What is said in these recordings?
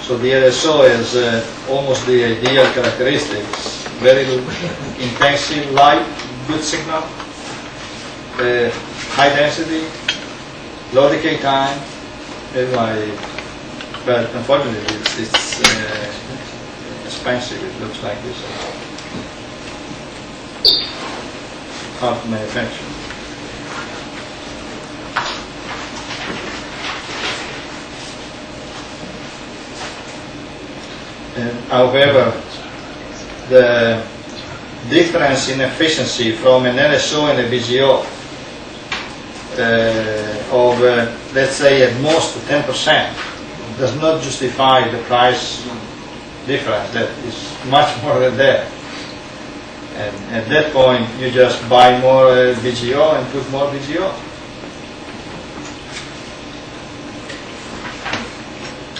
So the LSO has almost the ideal characteristics: very intensive light, good signal, high density, low decay time. But unfortunately, it's expensive. It looks like this. Hard to manufacture. However, the difference in efficiency from an LSO and a BGO of, let's say, at most 10% does not justify the price difference. That is much more than that. And at that point, you just buy more BGO and put more BGO.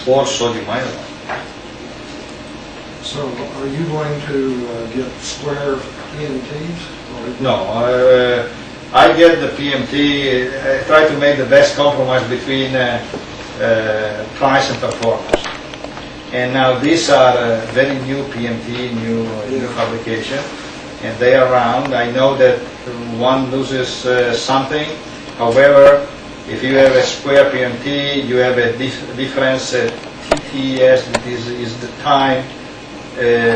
Or sodium iodide. So are you going to get square PMTs? No, I get the PMT. I try to make the best compromise between price and performance. And now these are very new PMT, new fabrication, and they are round. I know that one loses something. However, if you have a square PMT, you have a difference. TTS, that is the time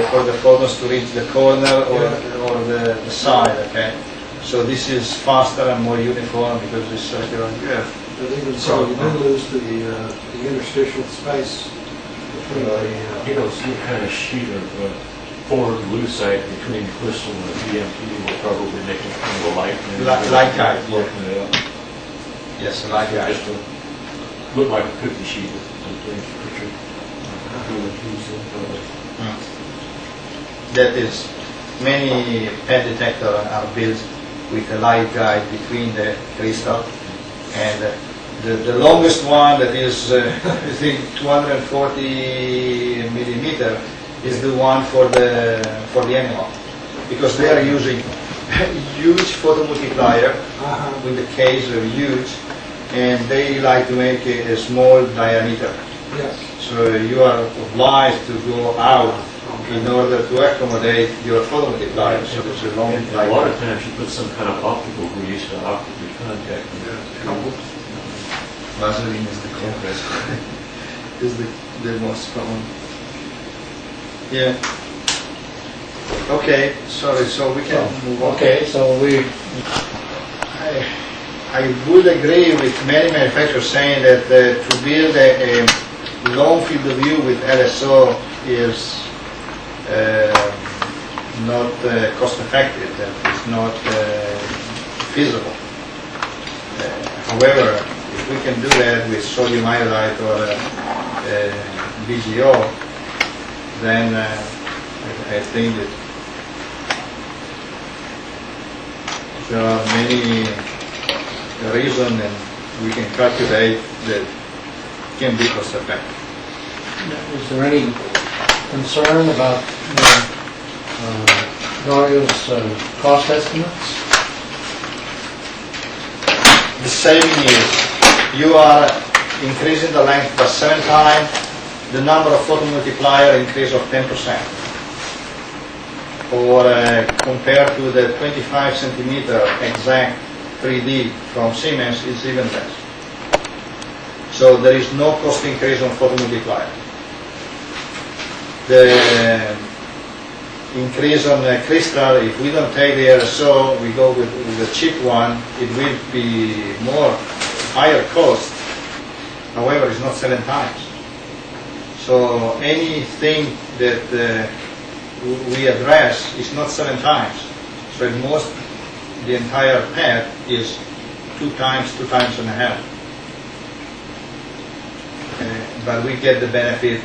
for the photons to reach the corner or the side. Okay, so this is faster and more uniform because it's circular. Yeah. But even so, you do lose the interstitial space between the... you know, some kind of sheet of forward lucite between the crystal and the PMT will probably make it kind of a light. Light guide. Yeah. Yes, a light guide. Just to look like a cookie sheet with things picture. That is, many PET detectors are built with a light guide between the crystal, and the longest one, that is I think 240 millimeter, is the one for the animal, because they are using huge photomultiplier with the case are huge, and they like to make a small diameter. Yes. So you are obliged to go out in order to accommodate your photomultiplier. So there's a long And a lot of times you put some kind of optical grease to optically contact them. Vaseline is the compress. Is the most common. Yeah. Okay, sorry, so we can move on. Okay, so I would agree with many manufacturers saying that to build a long field of view with LSO is not cost effective, that is not feasible. However, if we can do that with sodium iodide or BGO, then I think that there are many reasons, and we can calculate that can be cost effective. is there any concern about Dario's cost estimates? The saving is you are increasing the length by 7 times, the number of photomultiplier increase of 10%. Or compared to the 25 centimeter exact 3D from Siemens, it's even less. So there is no cost increase on photomultiplier. The increase on the crystal, if we don't take the LSO, we go with the cheap one, it will be more higher cost. However, it's not 7 times. So anything that we address is not 7 times. So at most, the entire path is 2 times and a half. But we get the benefit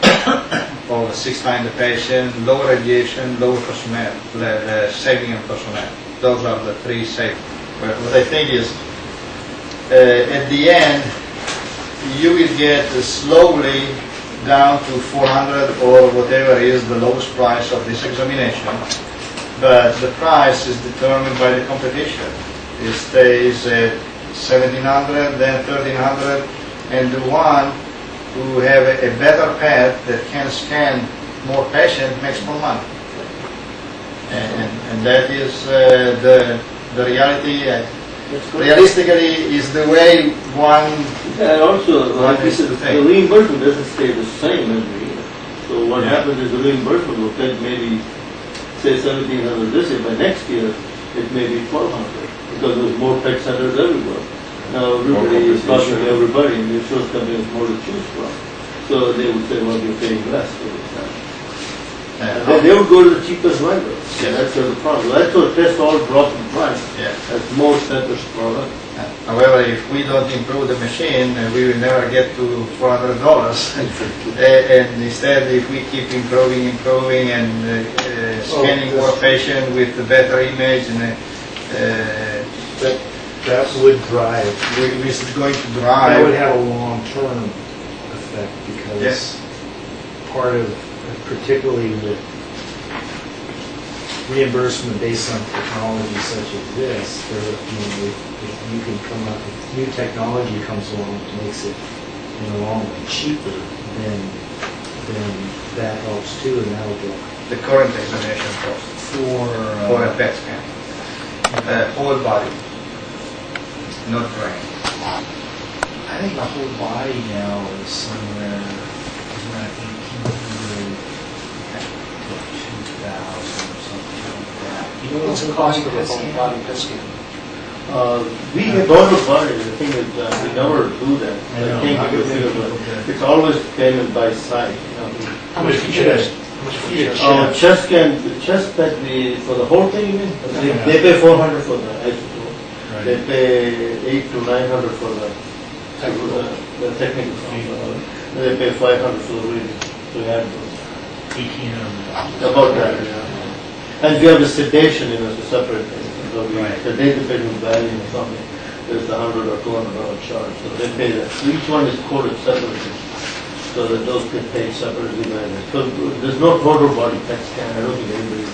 of 6 times the patient, lower radiation, lower personnel, saving on personnel. Those are the 3 savings. But what I think is, at the end, you will get slowly down to 400 or whatever is the lowest price of this examination. But the price is determined by the competition. It stays at 1700, then 1300, and the one who have a better pad that can scan more patients makes more money. And that is the reality. Realistically, is the way one. And also, like you is said, the the thing. reimbursement doesn't stay the same every year. So what Yeah. happens is the reimbursement will take maybe, say, 1,700 this year, but next year, it may be 1,200, because there's more pet centers everywhere. Now, everybody is talking to everybody, and the insurance company has more to choose from. So they would say, well, you're paying less for this time. And they would go to the cheapest vendor. Yes. That's the problem. That's what tests all drop in price. Yeah. As most centers product. However, if we don't improve the machine, we will never get to $400. And instead, if we keep improving and scanning more patient with the better image, and That would drive, this is going to that would drive. have a long-term effect because Yes. part of, particularly with reimbursement based on technology such as this, there, if you can come up, if new technology comes along that makes it in the long run cheaper, then that helps too, and that'll get The current examination cost for a PET scan. Whole body, not brain. I think the whole body now is somewhere around 1,800 to 2,000 or something like that. You know what's the cost of a whole body PET scan? We get all the body, the thing is, we never do that. I know. I can't give you a figure, but it's always payment by site. You know. How much for chest? Chest scan, the chest pet, for the whole thing, you mean? They pay 400 for the isotope. They pay 800 to 900 for the technical fee. They pay 500 for the reading. So you have those. 1,800. About that, yeah. And if you have the sedation, it's a separate thing. So we sedate the patient with Valium or something, there's the $100 or $200 charge. So they pay that. So each one is quoted separately, so that those get paid separately by that. So there's no total body PET scan. I don't think anybody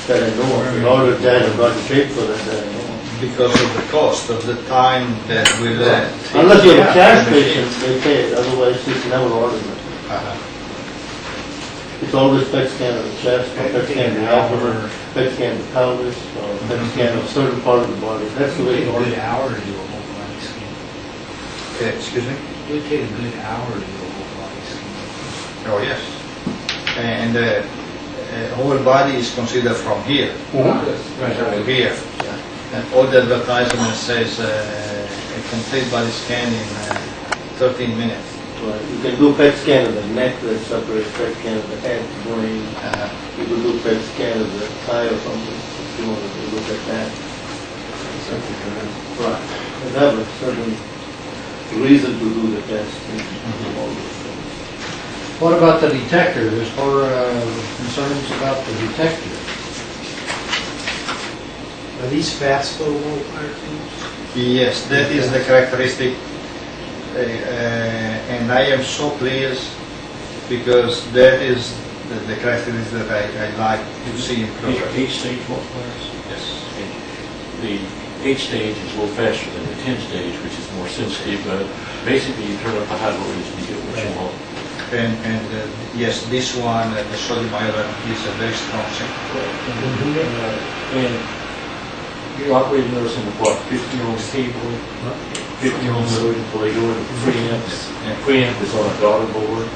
that I know of, in order to have body paid for that I know of. Because of the cost of the time that will. Unless you're a cash patient, they pay it, otherwise it's never ordered. It's always PET scan of the chest, or PET scan of the abdomen, PET scan of the pelvis, or PET scan of a certain part of the body. That's the way It it's would take a good ordered. hour to do a whole body scan. Excuse me? It would take a good hour to do a whole body scan. Oh, yes. And whole body is considered from here to here. And all the advertisement says a complete body scan in 13 minutes. Right. You can do PET scan of the neck, that's separate, PET scan of the head, brain. You can do PET scan of the thigh or something, if you want to look at that. Right. And that was certain reason to do the test. All those things. What about the detector? There's more concerns about the detector. Are these fast flowable fire tubes? Yes, that is the characteristic. And I am so pleased because that is the characteristic that I like to see in progress. 8-stage multipliers? Yes. The 8-stage is a little faster than the 10-stage, which is more sensitive, but basically you turn up the high voltage and you get what you want. And yes, this one, the sodium iodine, is a very strong signal. And you're operating those in the what, 50-ohm cable, 50-ohm load until they go into preamps. And preamp is on a daughter board.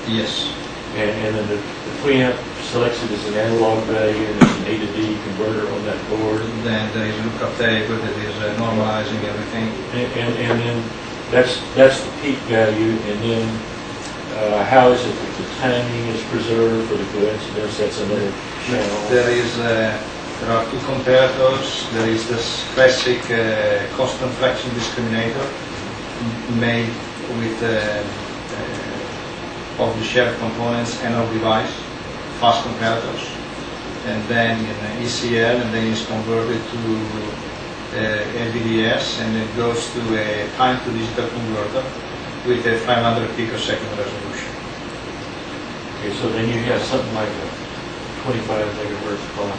Yes. And then the preamp selects it as an analog value and it's an A to D converter on that board. Then there is lookup table that is normalizing everything. And then that's the peak value, and then how is it that the timing is preserved for the coincidence? That's another channel. There are two comparators. There is this classic constant flexion discriminator made with off-the-shelf components and of device, fast comparators, and then in ECL, and then it's converted to LVDS, and it goes to a time-to-digital converter with a 500 picosecond resolution. Okay, so then you have something like a 25 megahertz clock.